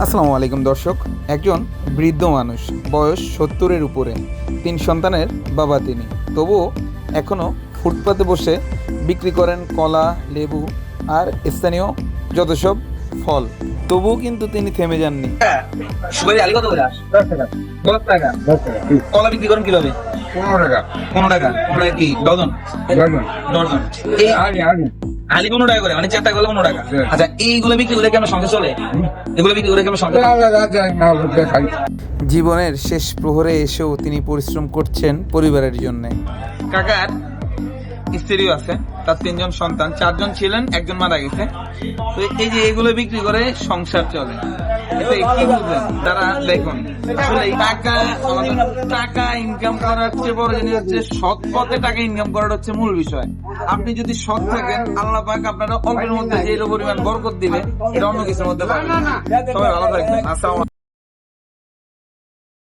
আসসালামু আলাইকুম দর্শক। একজন বৃদ্ধ মানুষ, বয়স 70-এর উপরে, 3 সন্তানের বাবা তিনি। তবুও এখনও ফুটপাতে বসে বিক্রি করেন কলা, লেবু আর স্থানীয় যত সব ফল। তবুও কিন্তু তিনি থেমে যাননি। আলু কত করে? 10 টাকা। কলা বিক্রি করেন কিভাবে? 15 টাকা। 15 টাকা। 15 টাকা কি ডজন? ডজন। এই আলি 15 টাকা করে, মানে 4 টাকা করলে 15 টাকা। আচ্ছা, এইগুলো বিক্রি করে কি আমরা সংসার চলে? এগুলো বিক্রি করে কি আমরা সংসার চলে? জীবনের শেষ প্রহরে এসেও তিনি পরিশ্রম করছেন পরিবারের জন্য। কাকার স্ত্রীও আছে, তার 3 জন সন্তান, 4 জন ছিলেন, 1 জন মারা গেছে। তো এই যে এগুলো বিক্রি করে সংসার চলে। এতে কি বুঝলেন? তারা দেখুন, আসলে টাকা ইনকাম করার চেয়ে বড় জিনিস হচ্ছে সৎ পথে টাকা ইনকাম করাটা হচ্ছে মূল বিষয়। আপনি যদি সৎ থাকেন, আল্লাহ পাক আপনারা অল্পের মধ্যে যে পরিমাণ বরকত দিবে, এটা অন্য কিছুর মধ্যে পাবেন না। সবাই ভালো থাকবেন। আসসালামু আলাইকুম।